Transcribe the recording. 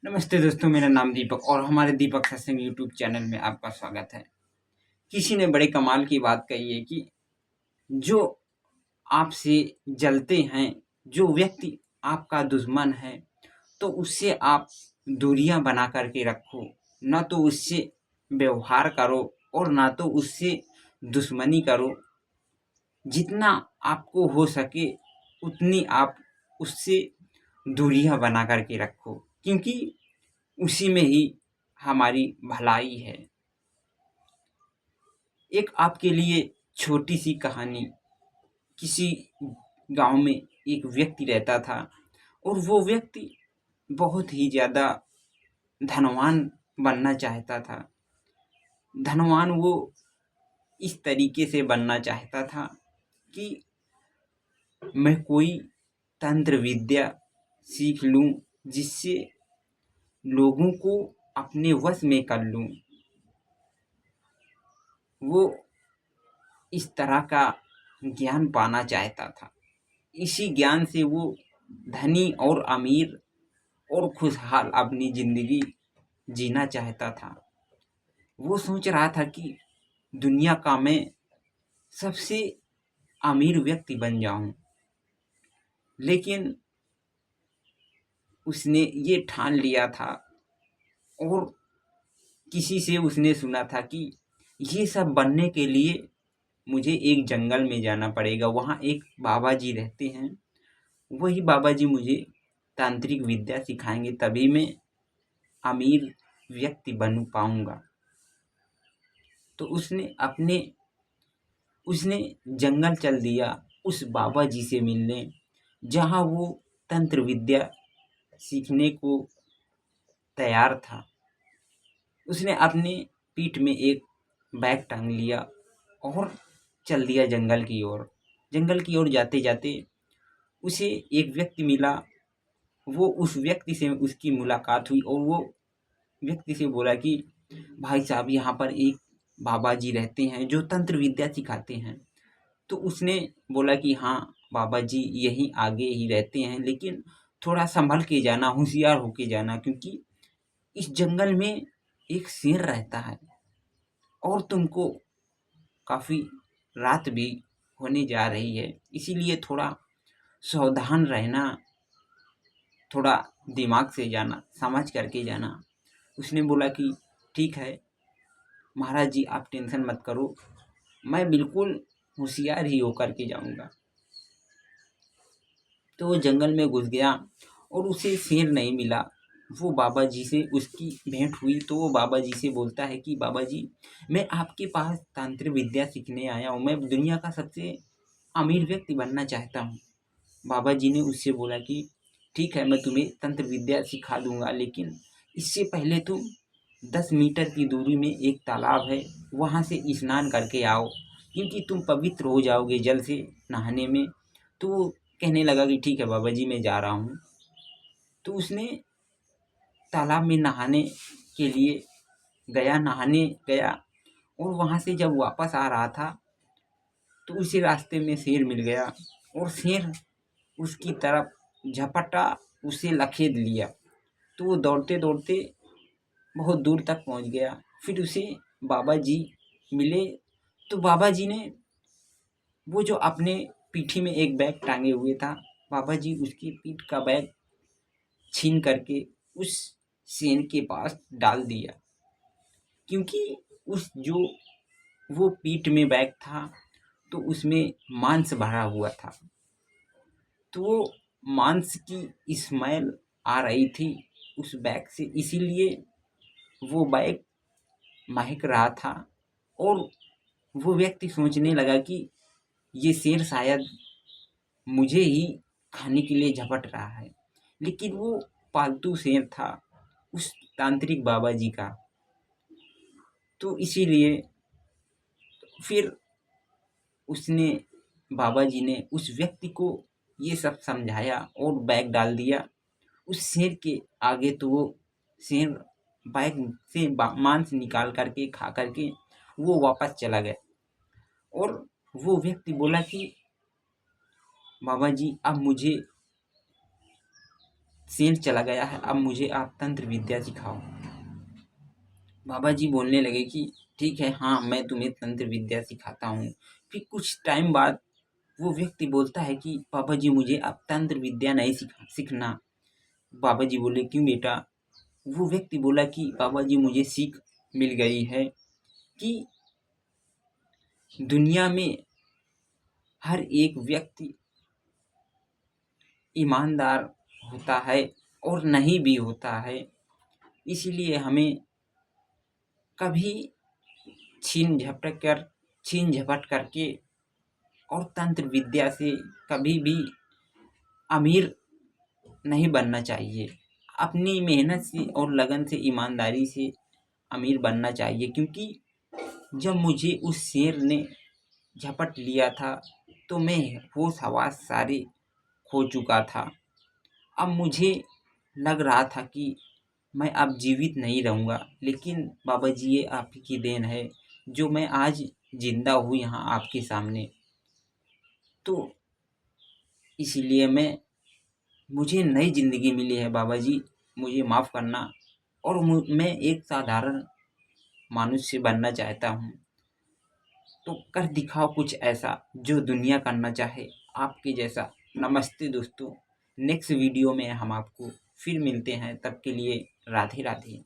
नमस्ते दोस्तों, मेरा नाम दीपक और हमारे दीपक सत्संग यूट्यूब चैनल में आपका स्वागत है। किसी ने बड़े कमाल की बात कही है कि जो आपसे जलते हैं, जो व्यक्ति आपका दुश्मन है, तो उससे आप दूरियां बना करके रखो। ना तो उससे व्यवहार करो और ना तो उससे दुश्मनी करो। जितना आपको हो सके उतनी आप उससे दूरियां बना करके रखो, क्योंकि उसी में ही हमारी भलाई है। एक आपके लिए छोटी सी कहानी। किसी गांव में एक व्यक्ति रहता था और वो व्यक्ति बहुत ही ज़्यादा धनवान बनना चाहता था। धनवान वो इस तरीके से बनना चाहता था कि मैं कोई तंत्र विद्या सीख लूं जिससे लोगों को अपने वश में कर लूं। वो इस तरह का ज्ञान पाना चाहता था। इसी ज्ञान से वो धनी और अमीर और खुशहाल अपनी जिंदगी जीना चाहता था। वो सोच रहा था कि दुनिया का मैं सबसे अमीर व्यक्ति बन जाऊं, लेकिन उसने ये ठान लिया था और किसी से उसने सुना था कि ये सब बनने के लिए मुझे एक जंगल में जाना पड़ेगा। वहाँ एक बाबा जी रहते हैं, वही बाबा जी मुझे तांत्रिक विद्या सिखाएंगे, तभी मैं अमीर व्यक्ति बन पाऊंगा। तो उसने जंगल चल दिया उस बाबा जी से मिलने, जहाँ वो तंत्र विद्या सीखने को तैयार था। उसने अपने पीठ में एक बैग टांग लिया और चल दिया जंगल की ओर। जंगल की ओर जाते जाते उसे एक व्यक्ति मिला। वो उस व्यक्ति से उसकी मुलाकात हुई और वो व्यक्ति से बोला कि भाई साहब, यहाँ पर एक बाबा जी रहते हैं जो तंत्र विद्या सिखाते हैं। तो उसने बोला कि हाँ, बाबा जी यहीं आगे ही रहते हैं, लेकिन थोड़ा संभल के जाना, होशियार होके जाना, क्योंकि इस जंगल में एक शेर रहता है और तुमको काफ़ी रात भी होने जा रही है, इसीलिए थोड़ा सावधान रहना, थोड़ा दिमाग से जाना, समझ करके जाना। उसने बोला कि ठीक है महाराज जी, आप टेंशन मत करो, मैं बिल्कुल होशियार ही होकर के जाऊंगा। तो वो जंगल में घुस गया और उसे शेर नहीं मिला। वो बाबा जी से उसकी भेंट हुई तो वो बाबा जी से बोलता है कि बाबा जी, मैं आपके पास तंत्र विद्या सीखने आया हूँ, मैं दुनिया का सबसे अमीर व्यक्ति बनना चाहता हूँ। बाबा जी ने उससे बोला कि ठीक है, मैं तुम्हें तंत्र विद्या सिखा दूंगा, लेकिन इससे पहले तुम 10 मीटर की दूरी में एक तालाब है, वहाँ से स्नान करके आओ, क्योंकि तुम पवित्र हो जाओगे जल से नहाने में। तो वो कहने लगा कि ठीक है बाबा जी, मैं जा रहा हूँ। तो उसने तालाब में नहाने के लिए नहाने गया और वहाँ से जब वापस आ रहा था तो उसी रास्ते में शेर मिल गया और शेर उसकी तरफ झपटा, उसे लखेद लिया। तो वो दौड़ते दौड़ते बहुत दूर तक पहुँच गया। फिर उसे बाबा जी मिले। तो बाबा जी ने वो जो अपने पीठी में एक बैग टांगे हुए था, बाबा जी उसकी पीठ का बैग छीन करके उस शेर के पास डाल दिया, क्योंकि उस जो वो पीठ में बैग था तो उसमें मांस भरा हुआ था। तो वो मांस की स्मेल आ रही थी उस बैग से, इसीलिए वो बैग महक रहा था। और वो व्यक्ति सोचने लगा कि ये शेर शायद मुझे ही खाने के लिए झपट रहा है, लेकिन वो पालतू शेर था उस तांत्रिक बाबा जी का। तो इसीलिए फिर उसने बाबा जी ने उस व्यक्ति को ये सब समझाया और बैग डाल दिया उस शेर के आगे। तो वो शेर बैग से मांस निकाल करके खा करके वो वापस चला गया। और वो व्यक्ति बोला कि बाबा जी, अब मुझे शेर चला गया है, अब मुझे आप तंत्र विद्या सिखाओ। बाबा जी बोलने लगे कि ठीक है, हाँ, मैं तुम्हें तंत्र विद्या सिखाता हूँ। फिर कुछ टाइम बाद वो व्यक्ति बोलता है कि पापा जी, मुझे आप तंत्र विद्या नहीं सीखना। बाबा जी बोले, क्यों बेटा? वो व्यक्ति बोला कि पापा जी, मुझे सीख मिल गई है कि दुनिया में हर एक व्यक्ति ईमानदार होता है और नहीं भी होता है। इसलिए हमें कभी छीन झपट करके और तंत्र विद्या से कभी भी अमीर नहीं बनना चाहिए। अपनी मेहनत से और लगन से, ईमानदारी से अमीर बनना चाहिए। क्योंकि जब मुझे उस शेर ने झपट लिया था तो मैं होश हवास सारे खो चुका था। अब मुझे लग रहा था कि मैं अब जीवित नहीं रहूँगा, लेकिन बाबा जी, ये आप ही की देन है जो मैं आज जिंदा हूँ यहाँ आपके सामने। तो इसलिए मुझे नई ज़िंदगी मिली है बाबा जी, मुझे माफ़ करना। और मैं एक साधारण मनुष्य बनना चाहता हूँ, तो कर दिखाओ कुछ ऐसा जो दुनिया करना चाहे आपके जैसा। नमस्ते दोस्तों, नेक्स्ट वीडियो में हम आपको फिर मिलते हैं, तब के लिए राधे राधे।